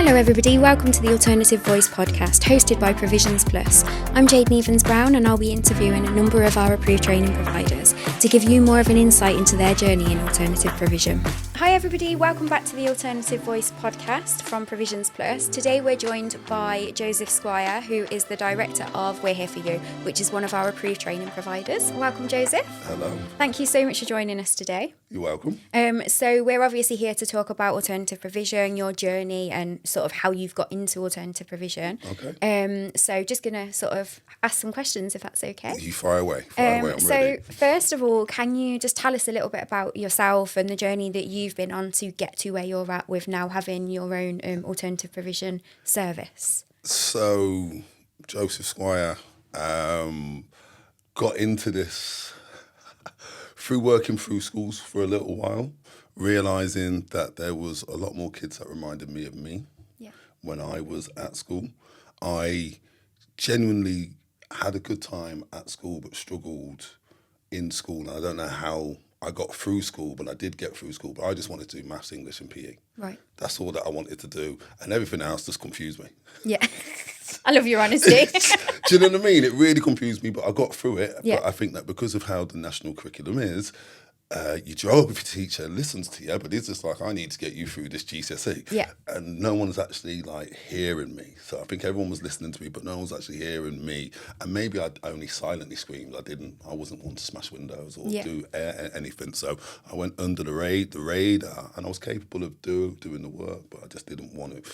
Hello everybody, welcome to the Alternative Voice podcast hosted by Provisions Plus. I'm Jade and Josephs and I'll be interviewing a number of our approved training providers to give you more of an insight into their journey in alternative provision. Hi everybody, welcome back to the Alternative Voice podcast from Provisions Plus. Today we're joined by Joseph Squire, who is the director of We're Here For You, which is one of our approved training providers. Welcome Joseph. Hello. Thank you so much for joining us today. You're welcome. So we're obviously here to talk about alternative provision, your journey and sort of how you've got into alternative provision. Okay. So just going to sort of ask some questions if that's okay. You fire away. I'm ready. First of all, can you just tell us a little bit about yourself and the journey that you've been on to get to where you're at with now having your own alternative provision service? So, Joseph Squire got into this through working through schools for a little while, realising that there was a lot more kids that reminded me of me when I was at school. I genuinely had a good time at school but struggled in school. And I don't know how I got through school, but I did get through school. But I just wanted to do maths, English and PE. Right. That's all that I wanted to do. And everything else just confused me. Yeah. I love your honesty. Do you know what I mean? It really confused me, but I got through it. Yeah. But I think that because of how the national curriculum is, your geography teacher listens to you, but it's just like, I need to get you through this GCSE. Yeah. And no one's actually like hearing me. So I think everyone was listening to me, but no one was actually hearing me. And maybe I only silently screamed. I wasn't one to smash windows or do anything. So I went under the radar, and I was capable of doing the work, but I just didn't want to.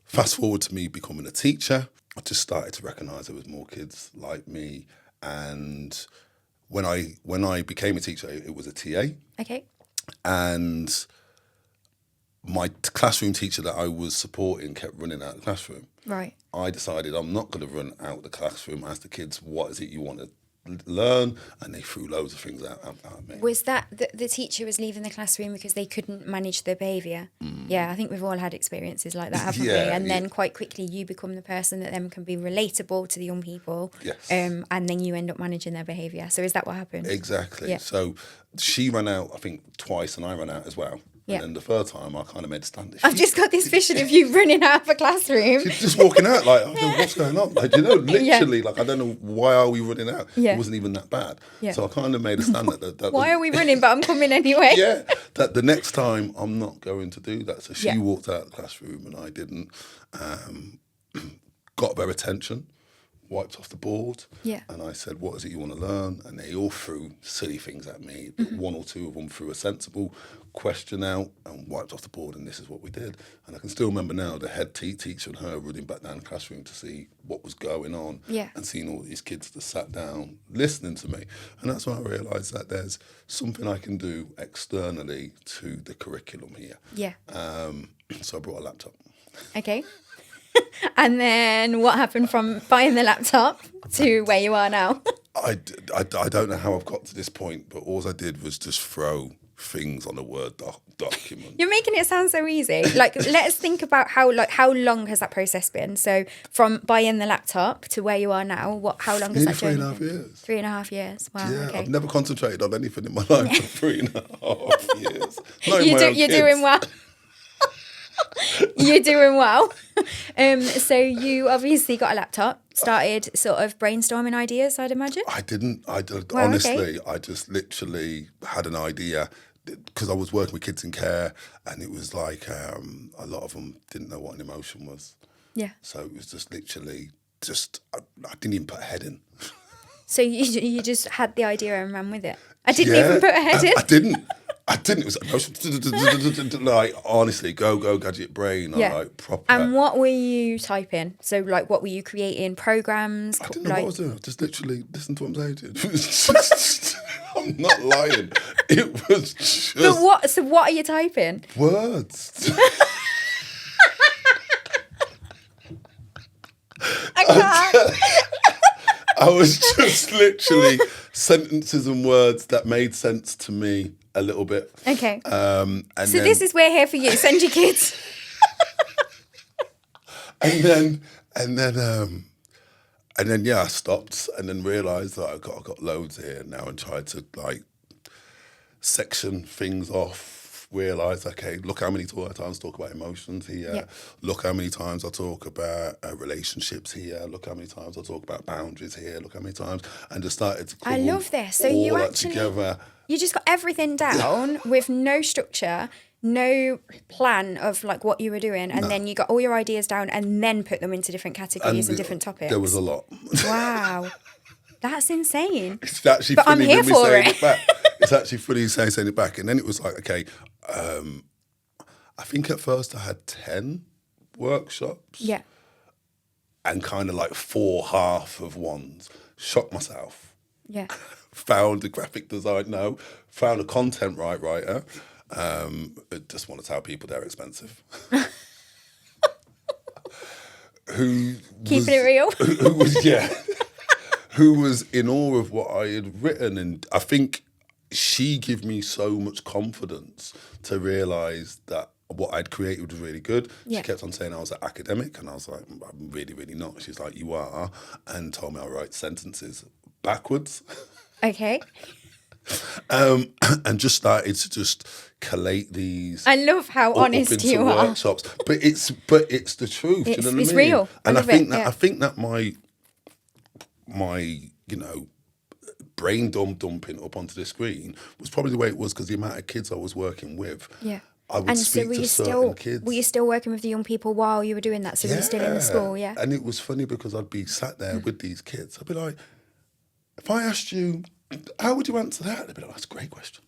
Fast forward to me becoming a teacher, I just started to recognise there was more kids like me. And when I became a teacher, it was a TA. Okay. And my classroom teacher that I was supporting kept running out of the classroom. Right. I decided I'm not going to run out the classroom. I asked the kids, what is it you want to learn? And they threw loads of things at me. Was that the teacher was leaving the classroom because they couldn't manage their behaviour? Yeah, I think we've all had experiences like that, haven't we? And then quite quickly you become the person that then can be relatable to the young people. Yes. And then you end up managing their behaviour. So is that what happened? Exactly. Yeah. So she ran out, I think, twice, and I ran out as well. Yeah. And then the third time, I kind of made a stand. I've just got this vision of you running out of a classroom. She's just walking out like, what's going on? Like, literally, like, I don't know, why are we running out? Yeah. It wasn't even that bad. Yeah. So I kind of made a stand that why are we running, but I'm coming anyway? Yeah, that the next time I'm not going to do that. So she walked out of the classroom and I didn't. Got their attention, wiped off the board. Yeah. And I said, what is it you want to learn? And they all threw silly things at me. But one or two of them threw a sensible question out and wiped off the board, and this is what we did. And I can still remember now the head teacher and her running back down the classroom to see what was going on and seeing all these kids that sat down listening to me. And that's when I realised that there's something I can do externally to the curriculum here. Yeah. So I brought a laptop. Okay. And then what happened from buying the laptop to where you are now? I don't know how I've got to this point, but all I did was just throw things on a Word document. You're making it sound so easy. Like, let's think about how long has that process been? So from buying the laptop to where you are now, how long has that journey been? 3.5 years. 3.5 years. Wow. Yeah, okay. I've never concentrated on anything in my life for 3.5 years. You're doing well. You're doing well. So you obviously got a laptop, started sort of brainstorming ideas, I'd imagine? I didn't. Honestly, I just literally had an idea because I was working with kids in care, and it was like a lot of them didn't know what an emotion was. Yeah. So it was just literally I didn't even put a head in. So you just had the idea and ran with it? I didn't even put a head in? I didn't. It was emotion. Like, honestly, go gadget brain. Yeah. Like, proper. And what were you typing? So, like, what were you creating? Programs? I didn't know what I was doing. I just literally listened to what I'm saying. I'm not lying. It was just. But what? So, what are you typing? Words. I can't. I was just literally sentences and words that made sense to me a little bit. Okay. This is We're Here For You. Send your kids. and then I stopped and then realised that I've got loads here now and tried to like section things off realised, okay, look how many times I talk about emotions here. Yeah. Look how many times I talk about relationships here. Look how many times I talk about boundaries here. Look how many times, and just started to I love this. So you actually together. You just got everything down with no structure, no plan of like what you were doing, and then you got all your ideas down and then put them into different categories and different topics. There was a lot. Wow. That's insane. It's actually but funny I'm here when we for say it. it back. It's actually funny saying it back. And then it was like, okay, I think at first I had 10 workshops. Yeah. And kind of like 4 half of ones. Shocked myself. Yeah. Found a graphic design, found a content writer. I just want to tell people they're expensive. Keeping it real. Who was, yeah. Who was in awe of what I had written. And I think she gave me so much confidence to realise that what I'd created was really good. Yeah. She kept on saying I was an academic, and I was like, I'm really, really not. She's like, you are, and told me I write sentences backwards. Okay. And just started to just collate these. I love how honest you are. Workshops. But it's the truth. Do you know what I mean? It's real. And I think it, I think that my brain dumping up onto the screen was probably the way it was, because the amount of kids I was working with. Yeah. I would speak to certain kids. Were you still working with the young people while you were doing that? So were you still in the school? Yeah. And it was funny because I'd be sat there with these kids. I'd be like, if I asked you, how would you answer that? They'd be like, that's a great question.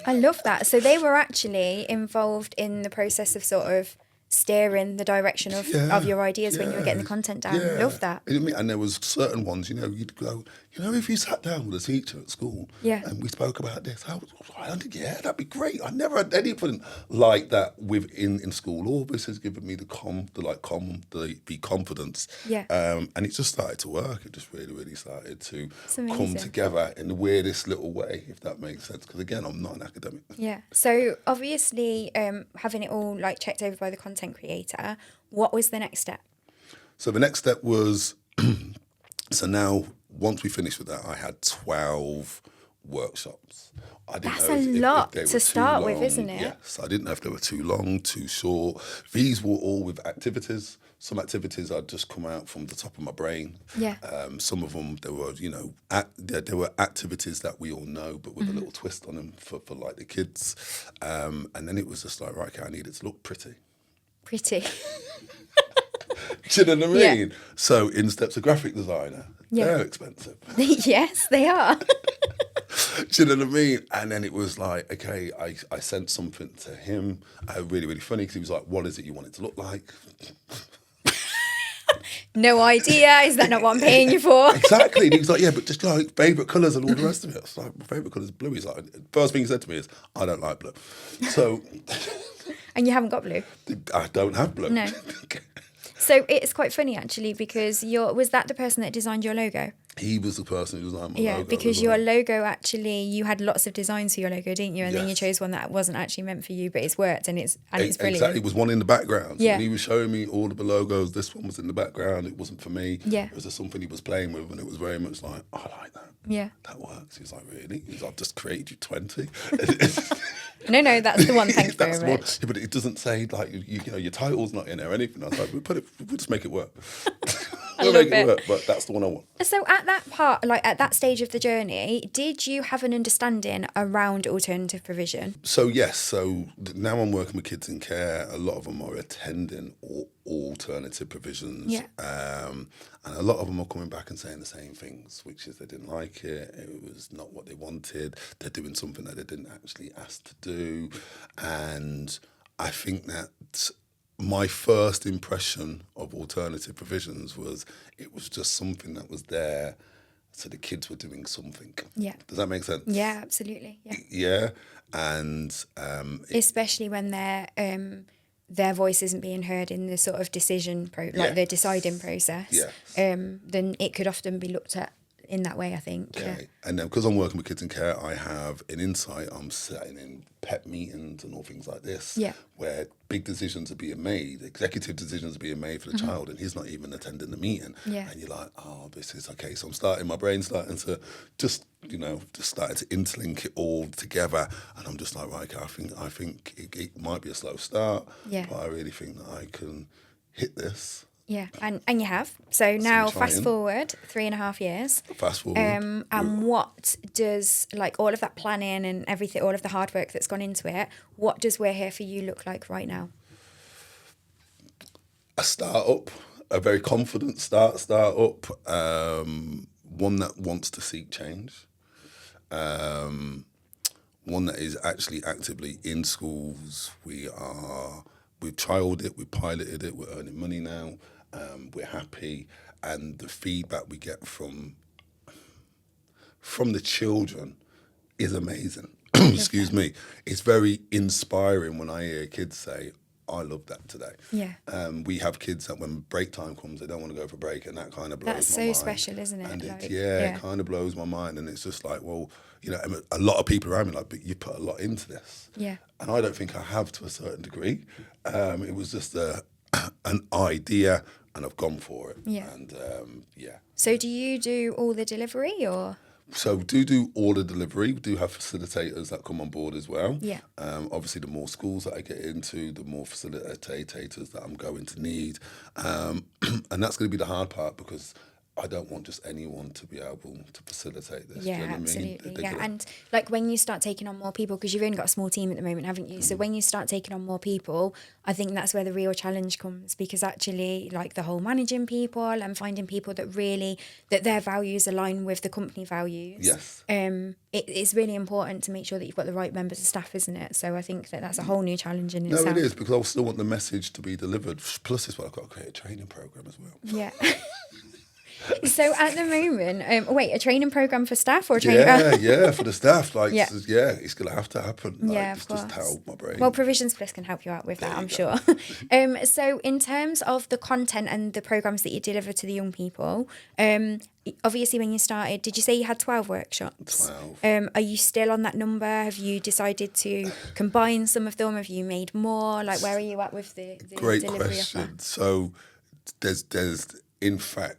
I love that. So they were actually involved in the process of sort of steering the direction of your ideas when you were getting the content down. Yeah. Love that. And there was certain ones, you'd go, if you sat down with a teacher at school and we spoke about this, that'd be great. I never had anything like that in school. All this has given me the confidence. Yeah. And it just started to work. It just really, really started to come together in the weirdest little way, if that makes sense. Because again, I'm not an academic. Yeah. So obviously, having it all like checked over by the content creator, what was the next step? So the next step was, so now once we finished with that, I had 12 workshops. I didn't That's know a lot to start with, isn't it? Yes, I didn't know if they were too long, too short. These were all with activities. Some activities I'd just come out from the top of my brain. Yeah. Some of them, there were activities that we all know, but with a little twist on them for like the kids. And then it was just like, right, okay, I need it to look pretty. Pretty. Do you know what I mean? Yeah. So in steps a graphic designer. Yeah. They're expensive. Yes, they are. Do you know what I mean? And then it was like, okay, I sent something to him. Really, really funny, because he was like, what is it you want it to look like? No idea. Is that not what I'm paying you for? Exactly. And he was like, yeah, but just like favourite colours and all the rest of it. I was like, my favourite colour is blue. He's like, first thing he said to me is, I don't like blue. So. And you haven't got blue? I don't have blue. No. So it's quite funny actually, because was that the person that designed your logo? He was the person who designed my logo. Yeah, because your logo actually, you had lots of designs for your logo, didn't you? And then you chose one that wasn't actually meant for you, but it's worked and it's brilliant. Exactly, it was one in the background. Yeah. And he was showing me all of the logos. This one was in the background. It wasn't for me. Yeah. It was just something he was playing with, and it was very much like, I like that. Yeah. That works. He was like, really? He's like, I've just created you 20. No, that's the one. Thanks That's very much. but it doesn't say like your title's not in there or anything. I was like, we'll just make it work. We'll make it work, but that's the one I want. So at that part, like at that stage of the journey, did you have an understanding around alternative provision? So yes, so now I'm working with kids in care. A lot of them are attending alternative provisions. Yeah. And a lot of them are coming back and saying the same things, which is they didn't like it, it was not what they wanted, they're doing something that they didn't actually ask to do. And I think that my first impression of alternative provisions was it was just something that was there, so the kids were doing something. Yeah. Does that make sense? Yeah, absolutely. Yeah. Yeah. And especially when their voice isn't being heard in the sort of decision the deciding process. Yeah. Then it could often be looked at in that way, I think. Okay. And then because I'm working with kids in care, I have an insight. I'm sitting in pep meetings and all things like this, where big decisions are being made, executive decisions are being made for the child, and he's not even attending the meeting. Yeah. And you're like, oh, this is okay. So my brain's starting to just starting to interlink it all together. And I'm just like, right, okay, I think it might be a slow start, but I really think that I can hit this. Yeah, and you have. So now fast forward 3.5 years. Fast forward. And what does, like, all of that planning and everything, all of the hard work that's gone into it, what does We're Here For You look like right now? A start-up, a very confident start-up, one that wants to seek change, one that is actually actively in schools. We've trialled it, we've piloted it, we're earning money now. We're happy, and the feedback we get from the children is amazing. Excuse me. It's very inspiring when I hear kids say, I love that today. Yeah. We have kids that when break time comes, they don't want to go for break, and that kind of blows my mind. That's so special, isn't it? And it kind of blows my mind, and it's just like, well, a lot of people around me like, but you put a lot into this. Yeah. And I don't think I have to a certain degree. It was just an idea, and I've gone for it. Yeah. And So do you do all the delivery, or? So we do all the delivery. We do have facilitators that come on board as well. Yeah. Obviously, the more schools that I get into, the more facilitators that I'm going to need. And that's going to be the hard part, because I don't want just anyone to be able to facilitate this. Yeah, do you know absolutely. what I mean? And like when you start taking on more people, because you've only got a small team at the moment, haven't you? So when you start taking on more people, I think that's where the real challenge comes, because actually, like, the whole managing people and finding people that their values align with the company values. Yes. It's really important to make sure that you've got the right members of staff, isn't it? So I think that's a whole new challenge in itself. No, it is, because I still want the message to be delivered. Plus, it's what I've got to create a training program as well. Yeah. So at the moment, a training program for staff or a training? Yeah, for the staff. It's going to have to happen. Of course. Just tell my brain. Well, Provisions Plus can help you out with that, I'm sure. So in terms of the content and the programs that you deliver to the young people, obviously when you started, did you say you had 12 workshops? 12. Are you still on that number? Have you decided to combine some of them? Have you made more? Like, where are you at with the Great delivery question. of that? So there's in fact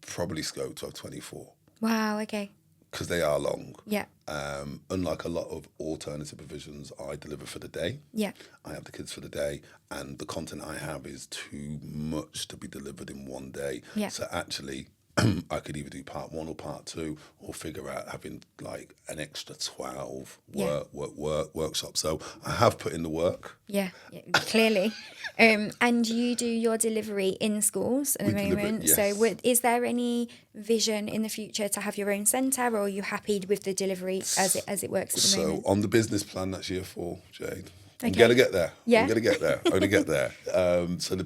probably scope to have 24. Wow, okay. Because they are long. Yeah. Unlike a lot of alternative provisions, I deliver for the day. Yeah. I have the kids for the day, and the content I have is too much to be delivered in one day. Yeah. So actually, I could either do part 1 or part 2, or figure out having like an extra 12 workshops. So I have put in the work. Yeah, clearly. And you do your delivery in schools at the moment. Yes. So is there any vision in the future to have your own centre, or are you happy with the delivery as it works at the moment? So on the business plan, that's year 4, Jade. I'm Okay. going to get there. Yeah. I'm going to get there. I'm going to get there. So the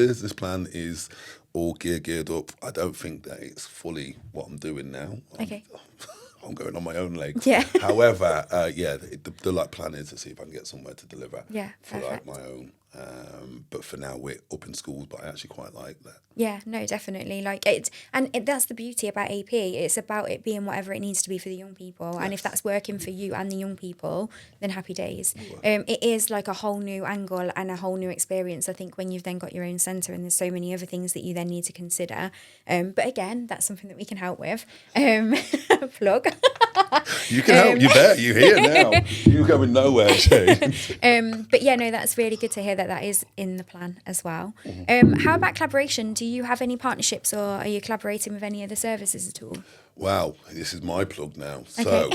business plan is all geared up. I don't think that it's fully what I'm doing now. Okay. I'm going on my own legs. Yeah. However, the plan is to see if I can get somewhere to deliver. Yeah, for perfect. my own. But for now, we're up in schools. But I actually quite like that. Yeah, no, definitely. That's the beauty about AP. It's about it being whatever it needs to be for the young people. Yes. And if that's working for you and the young people, then happy days. It is like a whole new angle and a whole new experience, I think, when you've then got your own centre and there's so many other things that you then need to consider. But again, that's something that we can help with. Plug. You can help. You bet. You're here now. You're going nowhere, Jane. But yeah, no, that's really good to hear that is in the plan as well. How about collaboration? Do you have any partnerships, or are you collaborating with any other services at all? Wow, this is my plug now. Okay. So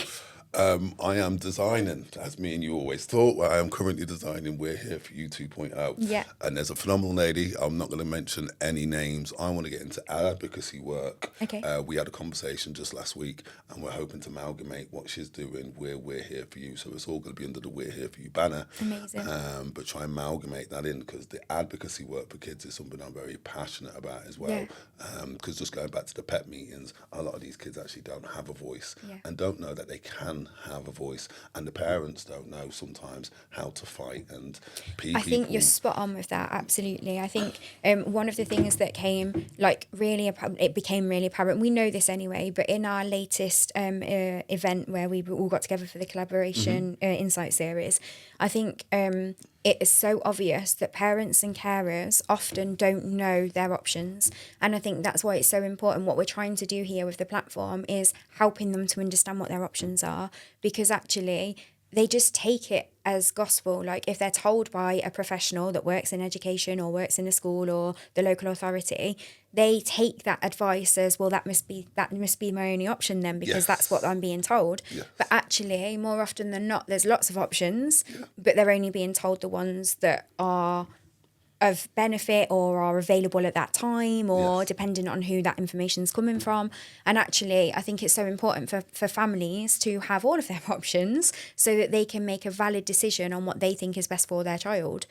I am designing, as me and you always thought, I am currently designing We're Here For You 2.0. Yeah. And there's a phenomenal lady, I'm not going to mention any names, I want to get into advocacy work. Okay. We had a conversation just last week, and we're hoping to amalgamate what she's doing with We're Here For You. So it's all going to be under the We're Here For You banner. Amazing. But try and amalgamate that in, because the advocacy work for kids is something I'm very passionate about as well. Because just going back to the PEP meetings, a lot of these kids actually don't have a voice and don't know that they can can have a voice, and the parents don't know sometimes how to fight. And I think you're spot on with that. Absolutely. I think one of the things that came it became really apparent. We know this anyway, but in our latest event where we all got together for the collaboration Insight series, I think it is so obvious that parents and carers often don't know their options. And I think that's why it's so important. What we're trying to do here with the platform is helping them to understand what their options are, because actually they just take it as gospel. Like if they're told by a professional that works in education or works in a school or the local authority, they take that advice as, well, that must be my only option then, because that's what I'm being told. But actually, more often than not, there's lots of options, but they're only being told the ones that are of benefit or are available at that time, or depending on who that information is coming from. And actually, I think it's so important for families to have all of their options so that they can make a valid decision on what they think is best for their child.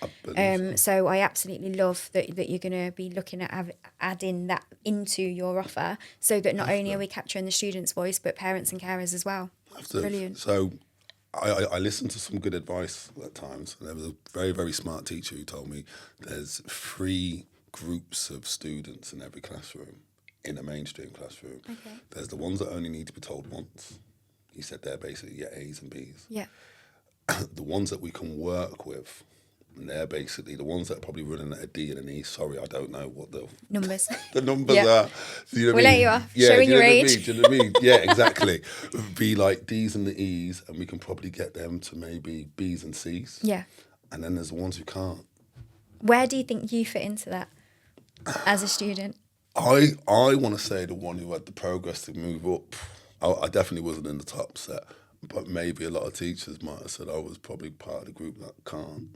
So I absolutely love that you're going to be looking at adding that into your offer, so that not only are we capturing the student's voice, but parents and carers as well. Brilliant. So I listened to some good advice at times. There was a very, very smart teacher who told me there's 3 groups of students in every classroom, in a mainstream classroom. Okay. There's the ones that only need to be told once. He said they're basically your A's and B's. Yeah. The ones that we can work with, and they're basically the ones that are probably running at a D and an E. Sorry, I don't know what the numbers are. You know we'll let you off. Yeah, showing your age. Do you know what I mean? Yeah, exactly. Be like D's and the E's, and we can probably get them to maybe B's and C's. Yeah. And then there's the ones who can't. Where do you think you fit into that as a student? I want to say the one who had the progress to move up. I definitely wasn't in the top set, but maybe a lot of teachers might have said I was probably part of the group that can't.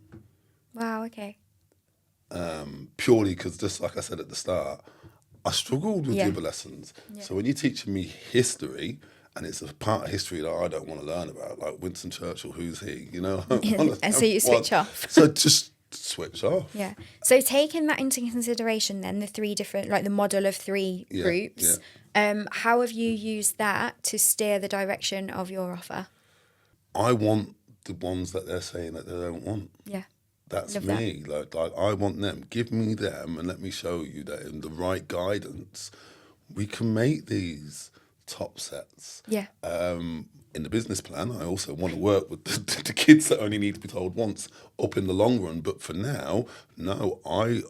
Wow, okay. Purely because, just like I said at the start, I struggled with the other lessons. Yeah. So when you're teaching me history, and it's a part of history that I don't want to learn about, like Winston Churchill, who's he, you know? And so you switch off. So just switch off. Yeah. So taking that into consideration then, the 3 different, like the model of 3 groups, how have you used that to steer the direction of your offer? I want the ones that they're saying that they don't want. Yeah. That's love me. That. Like I want them. Give me them and let me show you that in the right guidance, we can make these top sets. Yeah. In the business plan, I also want to work with the kids that only need to be told once up in the long run. But for now, no, I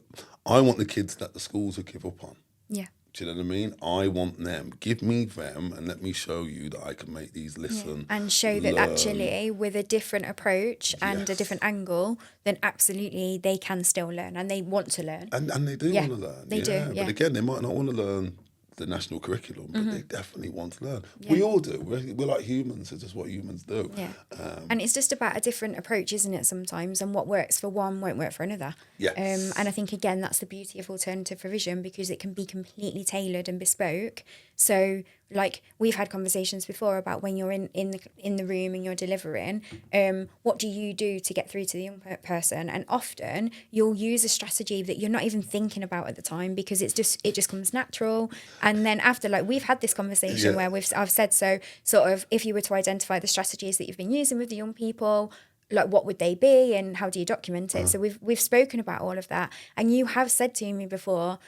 want the kids that the schools will give up on. Yeah. Do you know what I mean? I want them. Give me them and let me show you that I can make these listen. Yeah. And show that actually with a different approach and a different angle, then absolutely they can still learn and they want to learn. And they do want to learn. They do, yeah. But again, they might not want to learn the national curriculum, but they definitely want to learn. Yeah. We all do. We're like humans. It's just what humans do. Yeah. And it's just about a different approach, isn't it, sometimes? And what works for one won't work for another. Yes. And I think, again, that's the beauty of alternative provision, because it can be completely tailored and bespoke. So, like, we've had conversations before about when you're in the room and you're delivering, what do you do to get through to the young person? And often you'll use a strategy that you're not even thinking about at the time, because it just comes natural. And then after, like, we've had this conversation where I've said, so sort of, if you were to identify the strategies that you've been using with the young people, like, what would they be and how do you document it? So we've spoken about all of that. And you have said to me before,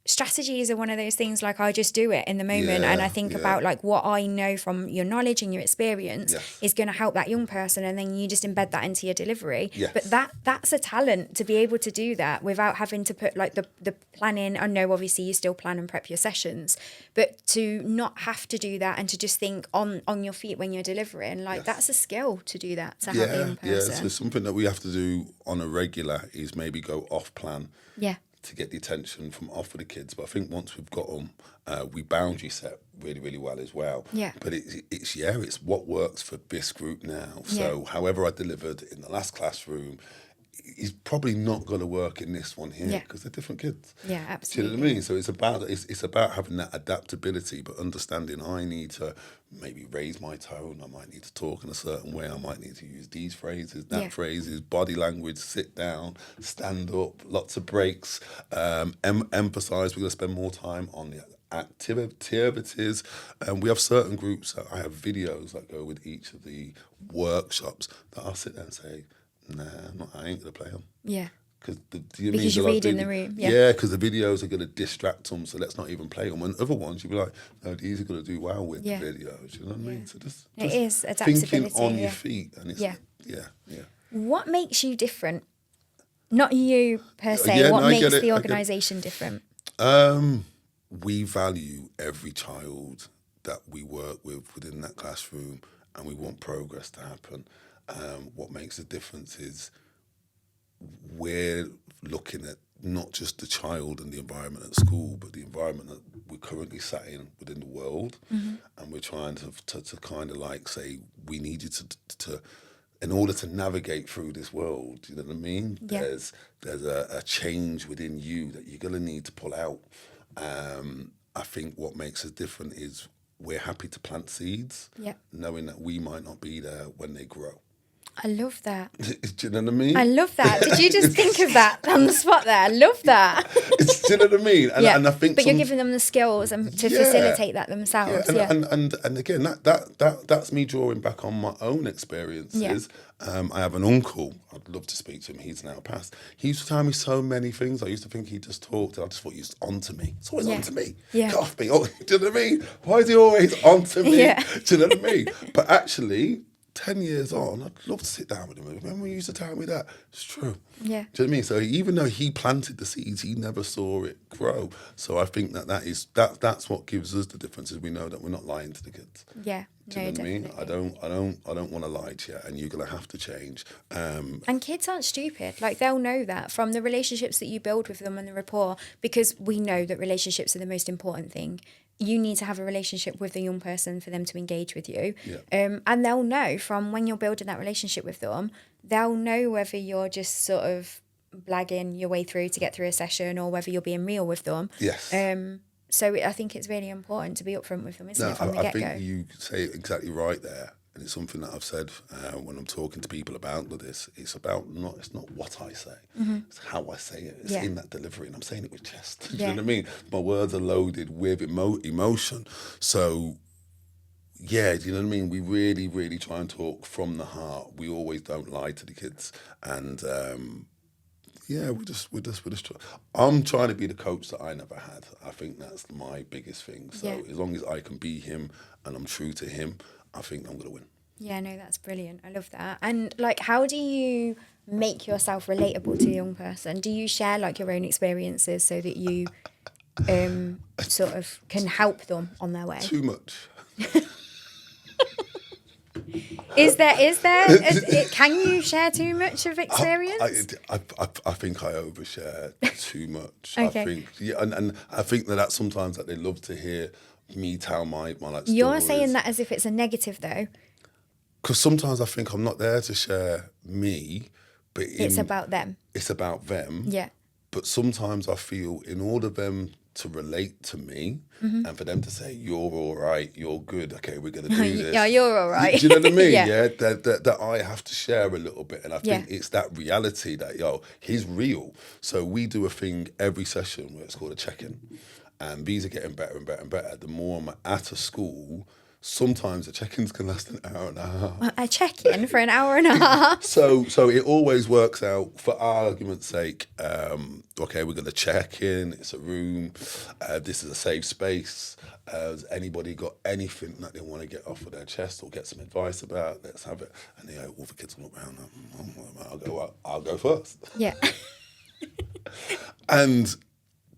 strategies are one of those things, like, I just do it in the moment, and I think about, like, what I know from your knowledge and your experience is going to help that young person, and then you just embed that into your delivery. But that's a talent, to be able to do that without having to put, like, the planning. I know obviously you still plan and prep your sessions, but to not have to do that and to just think on your feet when you're delivering, like, that's a skill to do that, to help the young person. So something that we have to do on a regular is maybe go off plan. Yeah. To get the attention from off of the kids. But I think once we've got them, we boundary set really, really well as well. Yeah. But it's what works for this group now. So however I delivered in the last classroom is probably not going to work in this one here, because they're different kids. Yeah, absolutely. Do you know what I mean? So it's about having that adaptability, but understanding I need to maybe raise my tone. I might need to talk in a certain way. I might need to use these phrases, that phrases, body language, sit down, stand up, lots of breaks, emphasize. We're going to spend more time on the activities. And we have certain groups that I have videos that go with each of the workshops that I'll sit there and say, nah, I ain't going to play them. Yeah. Because you read in the room. Yeah, because the videos are going to distract them, so let's not even play them. And other ones, you'll be like, no, these are going to do well with the videos. You know what I mean? So just it is adaptability. Thinking on your feet. And it's, yeah. What makes you different? Not you per se. What makes the organisation different? We value every child that we work with within that classroom, and we want progress to happen. What makes a difference is we're looking at not just the child and the environment at school, but the environment that we're currently sat in within the world. And we're trying to kind of like say, we need you to in order to navigate through this world, you know what I mean? Yeah. There's a change within you that you're going to need to pull out. I think what makes us different is we're happy to plant seeds, knowing that we might not be there when they grow. I love that. Do you know what I mean? I love that. Did you just think of that on the spot there? I love that. Do you know what I mean? And I think, but you're giving them the skills to facilitate that themselves. And again, that's me drawing back on my own experiences. I have an uncle. I'd love to speak to him. He's now passed. He used to tell me so many things. I used to think he just talked, and I just thought he was onto me. It's always onto me. Get off me. Oh, do you know what I mean? Why is he always onto me? Do you know what I mean? But actually, 10 years on, I'd love to sit down with him. Remember when you used to tell me that? It's true. Yeah. Do you know what I mean? So even though he planted the seeds, he never saw it grow. So I think that's what gives us the difference, is we know that we're not lying to the kids. Yeah. Do you know what I mean? I don't want to lie to you, and you're gonna have to change. And kids aren't stupid. Like, they'll know that from the relationships that you build with them and the rapport, because we know that relationships are the most important thing. You need to have a relationship with the young person for them to engage with you. And they'll know from when you're building that relationship with them, they'll know whether you're just sort of blagging your way through to get through a session or whether you're being real with them. Yes. So I think it's really important to be upfront with them, isn't it, from the get-go? I think you say it exactly right there. And it's something that I've said when I'm talking to people about this. It's not what I say. It's how I say it. It's in that delivery, and I'm saying it with chest. Do you know what I mean? My words are loaded with emotion. So, do you know what I mean? We really, really try and talk from the heart. We always don't lie to the kids, and we're just. I'm trying to be the coach that I never had. I think that's my biggest thing. So as long as I can be him and I'm true to him, I think I'm going to win. Yeah, no, that's brilliant. I love that. And like, how do you make yourself relatable to a young person? Do you share like your own experiences so that you sort of can help them on their way? Too much. Is there? Can you share too much of experience? I think I overshare too much. Okay. I think, and I think that sometimes that they love to hear me tell my like. You're stories. saying that as if it's a negative, though. Because sometimes I think I'm not there to share me, but It's about them. It's about them. Yeah. But sometimes I feel in order for them to relate to me and for them to say, you're all right, you're good, okay, we're going to do this. Yeah, you're all right. Do you know what I mean? Yeah. That I have to share a little bit. And I think it's that reality that, he's real. So we do a thing every session where it's called a check-in. And these are getting better and better and better. The more I'm at a school, sometimes the check-ins can last an hour and a half. A check-in for an hour and a half. So it always works out, for argument's sake, okay, we're going to check in, it's a room, this is a safe space. Has anybody got anything that they want to get off of their chest or get some advice about? Let's have it. And all the kids look around, I'll go first. Yeah. And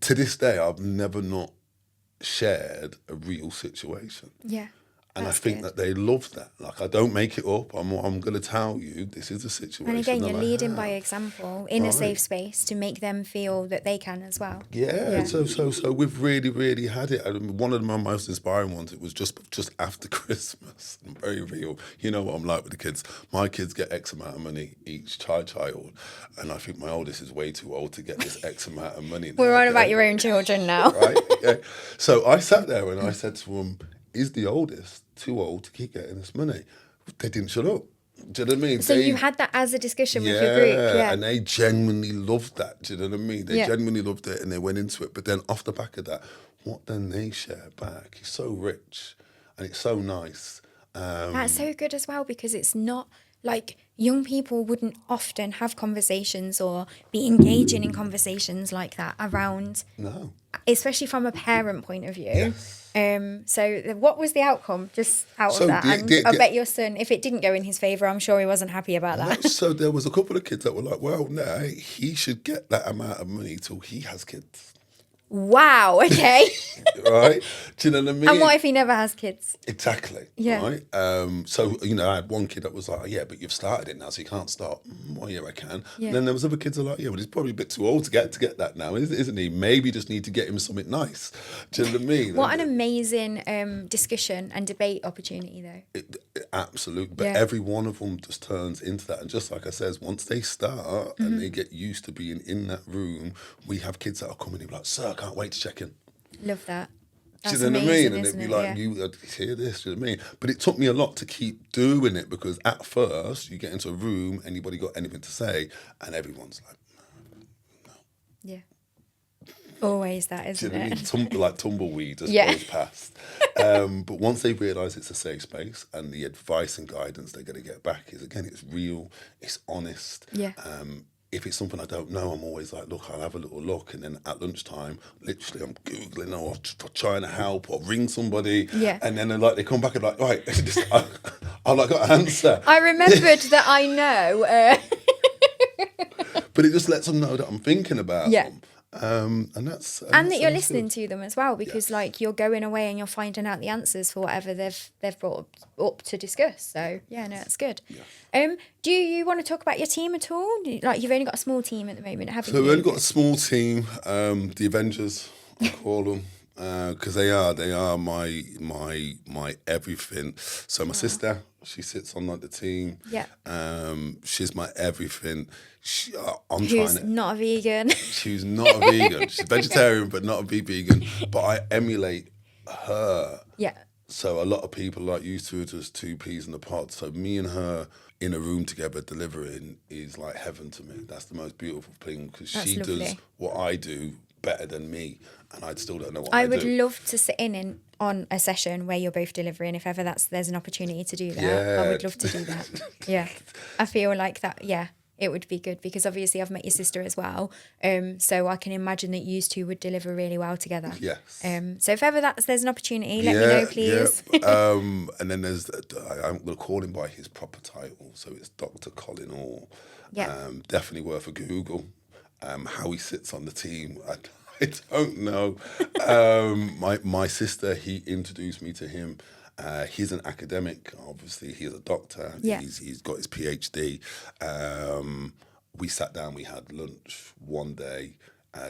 to this day, I've never not shared a real situation. Yeah. And I think that they love that. Like, I don't make it up. I'm going to tell you, this is a situation. And again, you're that leading by example in a safe space to make them feel that they can as well. Yeah. So we've really, really had it. I mean, one of my most inspiring ones, it was just after Christmas. I'm very real. You know what I'm like with the kids. My kids get X amount of money each child. And I think my oldest is way too old to get this X amount of money. We're on about your own children now. Right? Yeah. So I sat there and I said to them, is the oldest too old to keep getting this money? They didn't shut up. Do you know what I mean? So you had that as a discussion with your group, yeah. And they genuinely loved that. Do you know what I mean? They genuinely loved it and they went into it. But then off the back of that, what then they share back is so rich and it's so nice. That's so good as well, because it's not like young people wouldn't often have conversations or be engaging in conversations like that around, especially from a parent point of view. So what was the outcome just out of that? I bet your son, if it didn't go in his favour, I'm sure he wasn't happy about that. So there was a couple of kids that were like, well, no, he should get that amount of money till he has kids. Wow, okay. Right? Do you know what I mean? And what if he never has kids? Exactly. Yeah. Right? So, I had one kid that was like, yeah, but you've started it now, so you can't stop. Well, yeah, I can. Yeah. And then there was other kids that were like, yeah, well, he's probably a bit too old to get that now, isn't he? Maybe just need to get him something nice. Do you know what I mean? What an amazing discussion and debate opportunity, though. Absolutely. But every one of them just turns into that. And just like I says, once they start and they get used to being in that room, we have kids that are coming in like, sir, I can't wait to check in. Love that. That's do you know what I mean? And it'd be like, you hear this, do you know what I mean? But it took me a lot to keep doing it, because at first you get into a room, anybody got anything to say, and everyone's like, no. Yeah. Always that, isn't do you know it? What I mean? Like tumbleweed just goes past. But once they realise it's a safe space, and the advice and guidance they're going to get back is, again, it's real, it's honest. Yeah. If it's something I don't know, I'm always like, look, I'll have a little look. And then at lunchtime, literally, I'm Googling or trying to help or ring somebody. Yeah. And then they come back and like, right, I've like got an answer. I remembered that I know. But it just lets them know that I'm thinking about them. And that you're listening to them as well, because like you're going away and you're finding out the answers for whatever they've brought up to discuss. So that's good. Do you want to talk about your team at all? Like, you've only got a small team at the moment, haven't you? So we've only got a small team, the Avengers, I call them. Because they are my everything. So my sister, she sits on like the team. Yeah. She's my everything. Who's not a vegan. She's not a vegan. She's vegetarian, but not a vegan. But I emulate her. Yeah. So a lot of people like used to it as two peas in a pod. So me and her in a room together delivering is like heaven to me. That's the most beautiful thing, because she does what I do better than me, and I still don't know what I do. I would love to sit in on a session where you're both delivering, if ever there's an opportunity to do that. Yeah. I would love to do that. Yeah. I feel like that, it would be good, because obviously I've met your sister as well. So I can imagine that you two would deliver really well together. Yes. So if ever there's an opportunity, let me know, please. Yeah. And then I'm going to call him by his proper title. So it's Dr. Colin Orr. Yeah. Definitely worth a Google. How he sits on the team, I don't know. My sister, he introduced me to him. He's an academic, obviously. He's a doctor. Yeah. He's got his PhD. We sat down, we had lunch one day.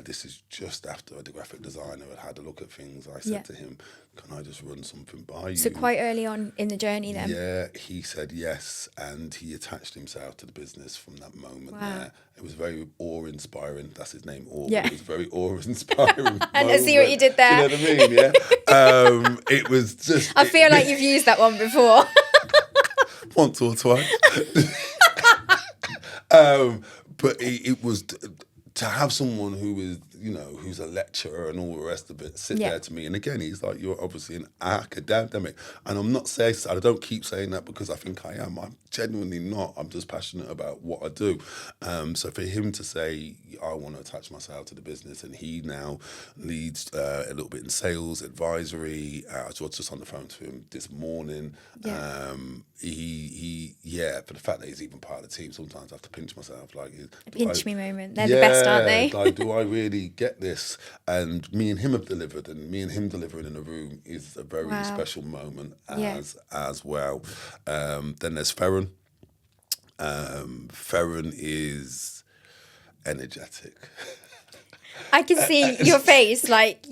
This is just after the graphic designer had a look at things. I said to him, can I just run something by you? So quite early on in the journey then? Yeah, he said yes, and he attached himself to the business from that moment there. It was very awe-inspiring. That's his name, Awe. Yeah. It was very awe-inspiring. And I see what you did there. Do you know what I mean? Yeah. It was just... I feel like you've used that one before. Once or twice. But it was... To have someone who is, who's a lecturer and all the rest of it, sit there to me. And again, he's like, you're obviously an academic. And I'm not saying, I don't keep saying that because I think I am. I'm genuinely not. I'm just passionate about what I do. So for him to say, I want to attach myself to the business, and he now leads a little bit in sales, advisory. I was just on the phone to him this morning. Yeah. For the fact that he's even part of the team, sometimes I have to pinch myself. Like, pinch me moment. They're the best, aren't they? Like, do I really get this? And me and him have delivered, and me and him delivering in a room is a very special moment as well. Then there's Ferran. Ferran is energetic. I can see your face, like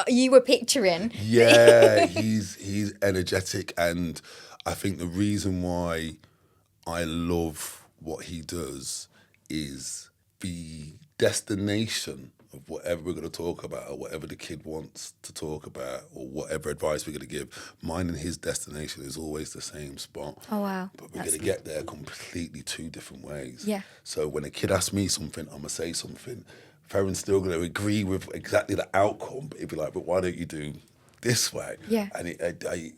you were picturing. Yeah, he's energetic, and I think the reason why I love what he does is the destination of whatever we're going to talk about, or whatever the kid wants to talk about, or whatever advice we're going to give, mine and his destination is always the same spot. Oh, wow. But we're going to get there completely two different ways. Yeah. So when a kid asks me something, I'm going to say something. Farron's still going to agree with exactly the outcome, but he'd be like, but why don't you do this way? Yeah. And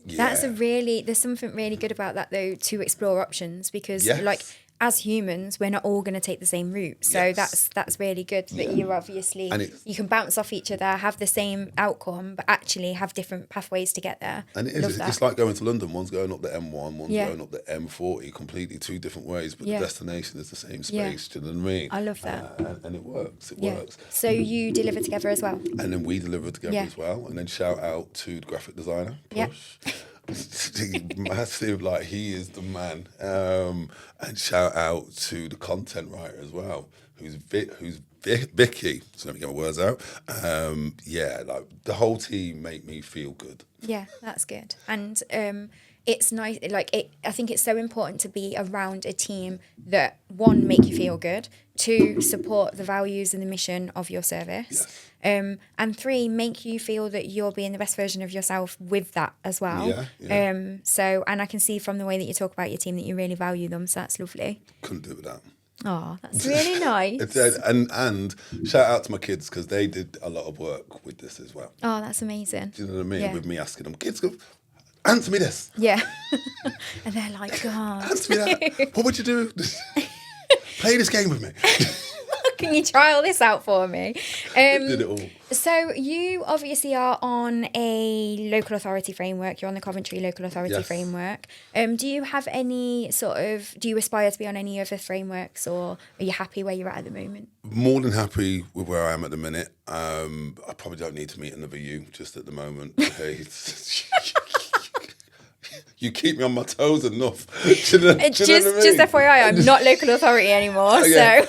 There's something really good about that, though, to explore options, because like, as humans, we're not all going to take the same route. So that's really good that you're obviously, you can bounce off each other, have the same outcome, but actually have different pathways to get there. And it's like going to London. One's going up the M1, one's going up the M40, completely two different ways, but the destination is the same space. Do you know what I mean? I love that. And it works. It works. So you deliver together as well? And then we deliver together as well. And then shout out to the graphic designer, Push. Massive, like, he is the man. And shout out to the content writer as well, who's Vicky. So let me get my words out. Like, the whole team make me feel good. Yeah, that's good. And it's nice, like, I think it's so important to be around a team that, one, make you feel good, two, support the values and the mission of your service, and three, make you feel that you're being the best version of yourself with that as well. So, and I can see from the way that you talk about your team that you really value them, so that's lovely. Couldn't do it without. Oh, that's really nice. And shout out to my kids, because they did a lot of work with this as well. Oh, that's amazing. Do you know what I mean? With me asking them, kids, go, answer me this. Yeah. And they're like, God. Answer me that. What would you do? Play this game with me. Can you trial this out for me? Did it all. So you obviously are on a local authority framework. You're on the Coventry Local Authority framework. Do you have any do you aspire to be on any other frameworks, or are you happy where you're at the moment? More than happy with where I am at the minute. I probably don't need to meet another you just at the moment. You keep me on my toes enough. Just FYI, I'm not local authority anymore. So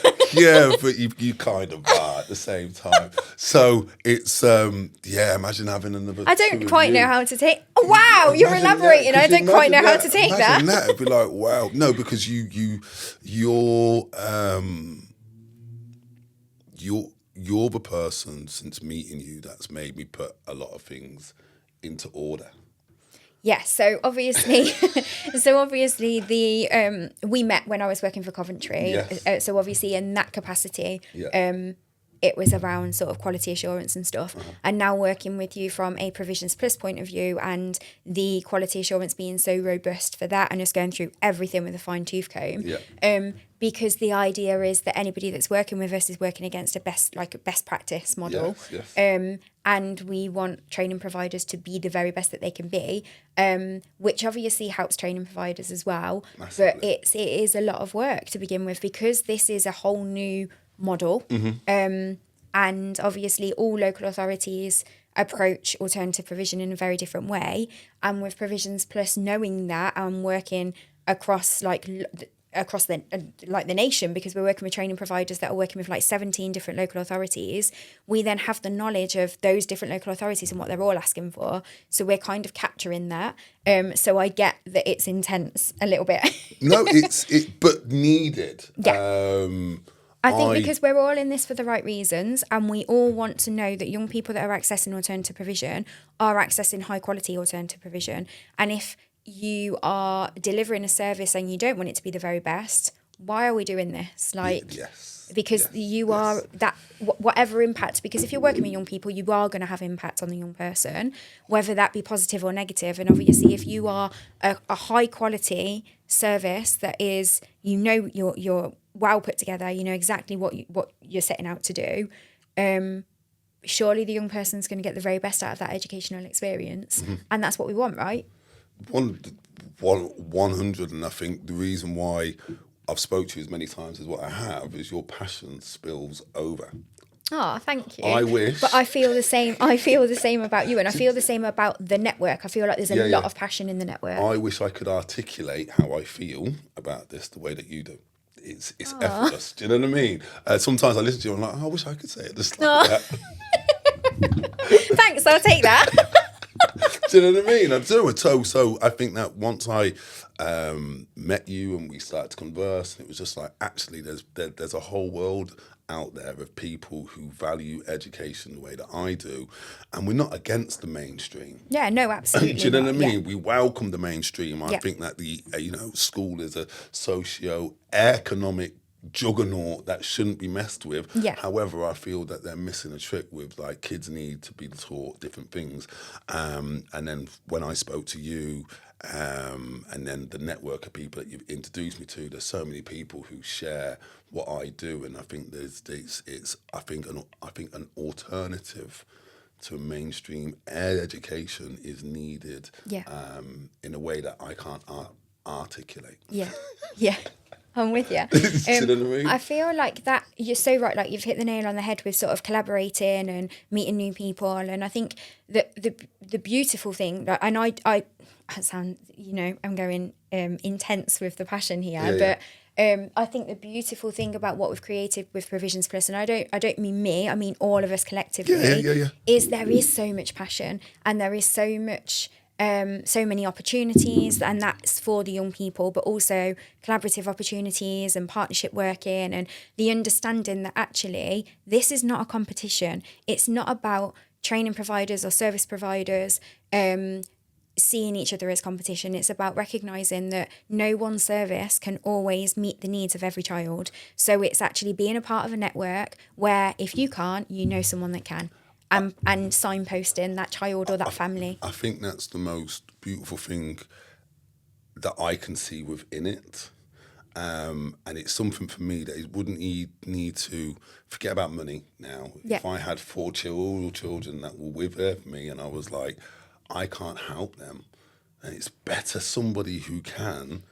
but you kind of are at the same time. So it's imagine having another. I don't quite know how to take. Oh, wow, you're elaborating. I don't quite know how to take that. Imagine that. It'd be like, wow, no, because you're the person since meeting you that's made me put a lot of things into order. Yes, so obviously, the we met when I was working for Coventry. Yes. So obviously, in that capacity, it was around sort of quality assurance and stuff. And now working with you from a Provisions Plus point of view, and the quality assurance being so robust for that, and just going through everything with a fine tooth comb. Because the idea is that anybody that's working with us is working against a best practice model. And we want training providers to be the very best that they can be, which obviously helps training providers as well. Massively. But it is a lot of work to begin with, because this is a whole new model. And obviously all local authorities approach alternative provision in a very different way. And with Provisions Plus, knowing that, and working across the nation, because we're working with training providers that are working with 17 different local authorities, we then have the knowledge of those different local authorities and what they're all asking for. So we're kind of capturing that. So I get that it's intense a little bit. No, but needed. Yeah. I think because we're all in this for the right reasons, and we all want to know that young people that are accessing alternative provision are accessing high quality alternative provision. And if you are delivering a service and you don't want it to be the very best, why are we doing this? Because you are that, whatever impact, because if you're working with young people, you are going to have impact on the young person, whether that be positive or negative. And obviously, if you are a high quality service that is, you're well put together, you know exactly what you're setting out to do, surely the young person's going to get the very best out of that educational experience. And that's what we want, right? 100, and I think the reason why I've spoke to you as many times as what I have is your passion spills over. Oh, thank you. I wish. But I feel the same. I feel the same about you, and I feel the same about the network. I feel like there's a lot of passion in the network. I wish I could articulate how I feel about this the way that you do. It's effortless. Do you know what I mean? Sometimes I listen to you and I'm like, I wish I could say it just like that. Thanks, I'll take that. Do you know what I mean? I do it. So I think that once I met you and we started to converse, it was just like, actually, there's a whole world out there of people who value education the way that I do, and we're not against the mainstream. Yeah, no, absolutely. Do you know what I mean? Yeah. We welcome the mainstream. I think that the school is a socio-economic juggernaut that shouldn't be messed with. Yeah. However, I feel that they're missing a trick with, like, kids need to be taught different things. And then when I spoke to you, and then the network of people that you've introduced me to, there's so many people who share what I do, and I think I think an alternative to mainstream education is needed. Yeah. In a way that I can't articulate. Yeah. Yeah. I'm with you. Do you know what I mean? I feel like that you're so right. Like, you've hit the nail on the head with sort of collaborating and meeting new people. And I think that the beautiful thing that, and I sound, I'm going intense with the passion here, but I think the beautiful thing about what we've created with Provisions Plus, and I don't mean me, I mean all of us collectively, is there is so much passion, and there is so much. So many opportunities, and that's for the young people, but also collaborative opportunities and partnership working, and the understanding that actually this is not a competition. It's not about training providers or service providers seeing each other as competition. It's about recognising that no one service can always meet the needs of every child. So it's actually being a part of a network where if you can't, you know someone that can. And signposting that child or that family. I think that's the most beautiful thing that I can see within it. And it's something for me that it wouldn't need to forget about money now. Yeah. If I had 4 children that were with me and I was like, I can't help them, and it's better somebody who can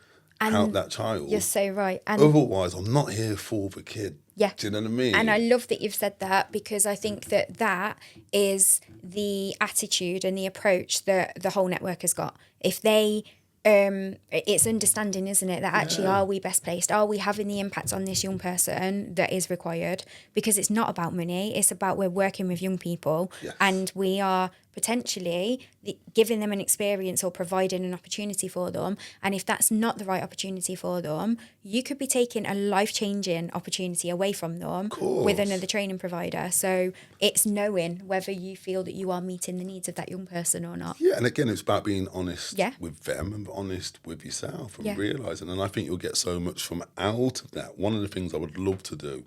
help that child. You're so right. And otherwise, I'm not here for the kid. Yeah. Do you know what I mean? And I love that you've said that, because I think that is the attitude and the approach that the whole network has got. If they, it's understanding, isn't it? That actually, are we best placed? Are we having the impact on this young person that is required? Because it's not about money. It's about we're working with young people, and we are potentially giving them an experience or providing an opportunity for them. And if that's not the right opportunity for them, you could be taking a life-changing opportunity away from them with another training provider. So it's knowing whether you feel that you are meeting the needs of that young person or not. Yeah, and again, it's about being honest with them and honest with yourself and realising. And I think you'll get so much from out of that. One of the things I would love to do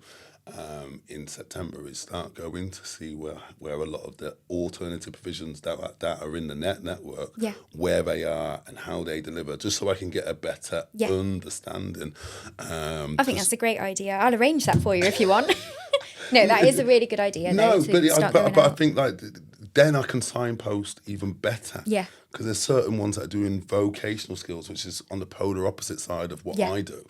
in September is start going to see where a lot of the alternative provisions that are in the network, where they are and how they deliver, just so I can get a better understanding. I think that's a great idea. I'll arrange that for you if you want. No, that is a really good idea. But I think like then I can signpost even better. Yeah. Because there's certain ones that are doing vocational skills, which is on the polar opposite side of what I do.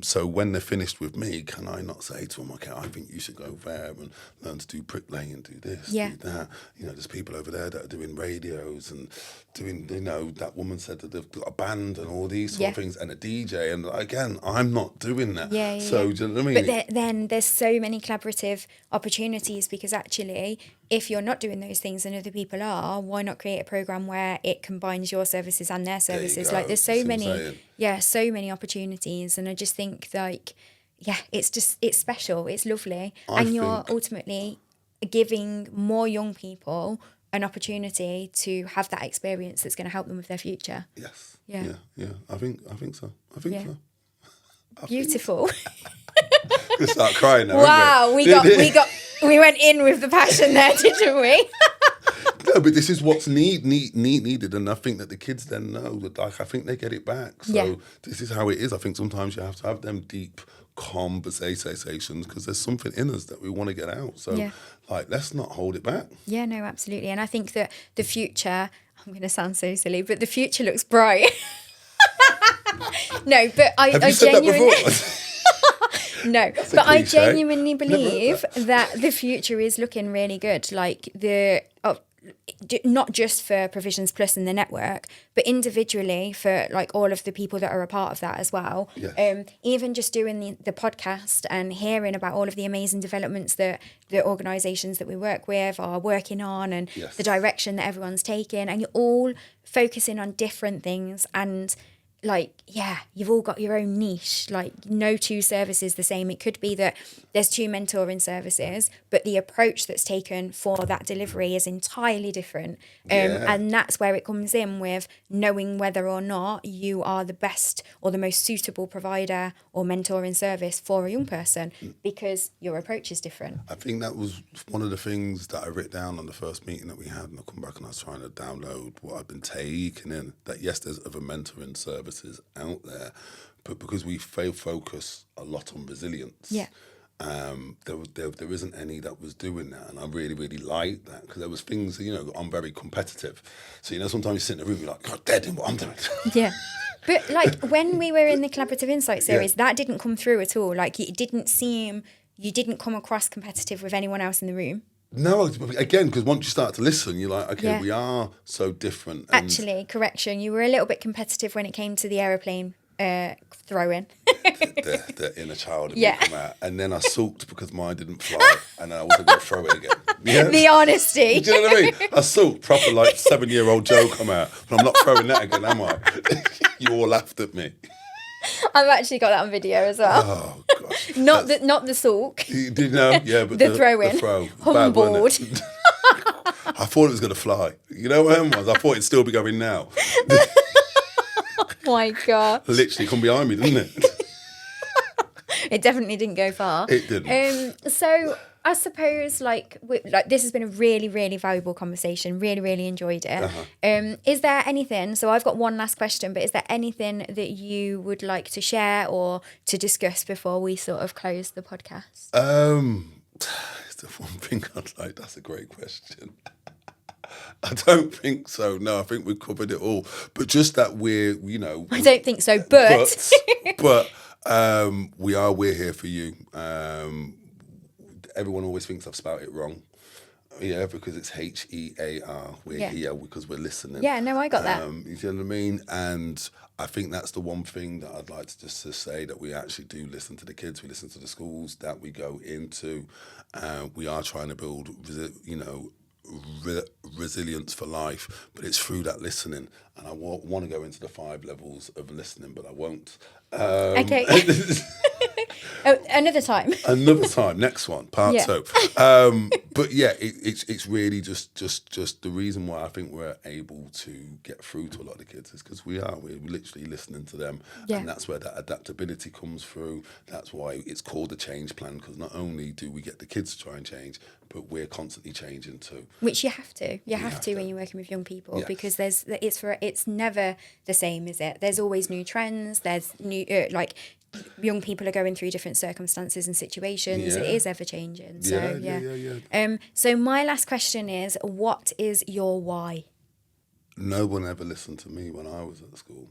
So when they're finished with me, can I not say to them, okay, I think you should go there and learn to do bricklaying, do this, do that. There's people over there that are doing radios and doing, that woman said that they've got a band and all these sort of things and a DJ. And again, I'm not doing that. So do you know what I mean? But then there's so many collaborative opportunities, because actually, if you're not doing those things and other people are, why not create a program where it combines your services and their services? Like, there's so many opportunities, and I just think it's special, it's lovely, and you're ultimately giving more young people an opportunity to have that experience that's going to help them with their future. Yes. Yeah. I think so. Beautiful. I'm gonna start crying now. Wow, we went in with the passion there, didn't we? No, but this is what's needed, and I think that the kids then know that, like, I think they get it back. So this is how it is. I think sometimes you have to have them deep conversations, because there's something in us that we want to get out. So, let's not hold it back. Yeah, no, absolutely. And I think that the future, I'm going to sound so silly, but the future looks bright. No, but I genuinely... No, but I genuinely believe that the future is looking really good. Like, not just for Provisions Plus and the network, but individually for like all of the people that are a part of that as well. Yes. Even just doing the podcast and hearing about all of the amazing developments that the organisations that we work with are working on, and the direction that everyone's taking, and you're all focusing on different things, and like, yeah, you've all got your own niche. Like, no two services the same. It could be that there's 2 mentoring services, but the approach that's taken for that delivery is entirely different. And that's where it comes in with knowing whether or not you are the best or the most suitable provider or mentoring service for a young person, because your approach is different. I think that was one of the things that I wrote down on the first meeting that we had, and I come back and I was trying to download what I've been taking in, that yes, there's other mentoring services out there, but because we focus a lot on resilience, there isn't any that was doing that, and I really, really liked that, because there was things, I'm very competitive, so sometimes you sit in a room, you're like, God, they're doing what I'm doing. Yeah. But like when we were in the Collaborative Insight series, that didn't come through at all. Like, it didn't seem, you didn't come across competitive with anyone else in the room. No, again, because once you start to listen, you're like, okay, we are so different. And actually, correction, you were a little bit competitive when it came to the aeroplane throwing. the inner child in me come out. And then I sulked because mine didn't fly, and I wasn't going to throw it again. Yeah? The honesty. Do you know what I mean? I sulked, proper like 7-year-old Joe come out, but I'm not throwing that again, am I? You all laughed at me. I've actually got that on video as well. Oh gosh! Not the sulk. You did know, yeah, but the throw-in. The throw. Humbled. I thought it was going to fly. You know what it was? I thought it'd still be going now. Oh my God! Literally come behind me, didn't it? It definitely didn't go far. It didn't. So I suppose like this has been a really, really valuable conversation. Really, really enjoyed it. Uh-huh. Is there anything? So I've got one last question, but is there anything that you would like to share or to discuss before we sort of close the podcast? Is there one thing I'd like? That's a great question. I don't think so. No, I think we've covered it all. But just that I don't think so. But we're here for you. Everyone always thinks I've spelled it wrong. Yeah, because it's HEAR. We're here because we're listening. Yeah, no, I got that. You know what I mean? And I think that's the one thing that I'd like to just to say, that we actually do listen to the kids. We listen to the schools that we go into. We are trying to build, resilience for life, but it's through that listening. And I want to go into the 5 levels of listening, but I won't. Okay. Another time. Another time. Next one, part 2. But yeah, it's really just the reason why I think we're able to get through to a lot of the kids is because we're literally listening to them, and that's where that adaptability comes through. That's why it's called the change plan, because not only do we get the kids to try and change, but we're constantly changing too. Which you have to. You have to when you're working with young people, because it's never the same, is it? There's always new trends. There's new young people are going through different circumstances and situations. It is ever changing. So so my last question is, what is your why? No one ever listened to me when I was at school.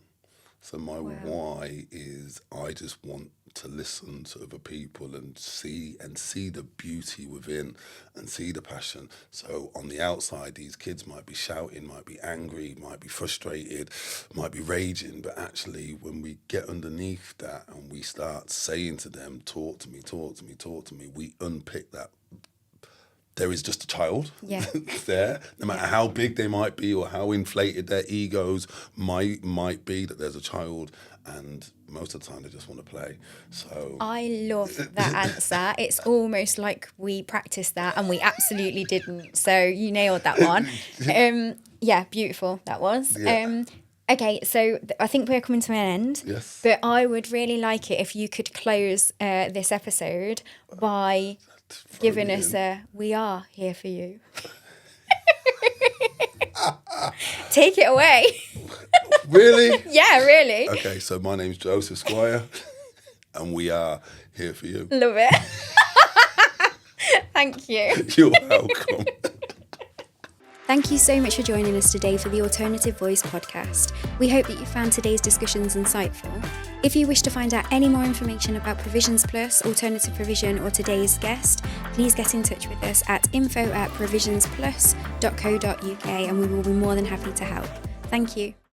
So my why is I just want to listen to other people and see the beauty within and see the passion. So on the outside, these kids might be shouting, might be angry, might be frustrated, might be raging, but actually when we get underneath that and we start saying to them, talk to me, talk to me, talk to me, we unpick that. There is just a child there, no matter how big they might be or how inflated their egos might be, that there's a child, and most of the time they just want to play. So I love that answer. It's almost like we practiced that and we absolutely didn't. So you nailed that one. Beautiful that was. Yeah. Okay, so I think we're coming to an end. Yes. But I would really like it if you could close this episode by giving us we are here for you. Take it away. Really? Yeah, really. Okay, so my name's Joseph Squire, and we are here for you. Love it. Thank you. You're welcome. Thank you so much for joining us today for the Alternative Voice podcast. We hope that you found today's discussions insightful. If you wish to find out any more information about Provisions Plus, Alternative Provision, or today's guest, please get in touch with us at info@provisionsplus.co.uk, and we will be more than happy to help. Thank you.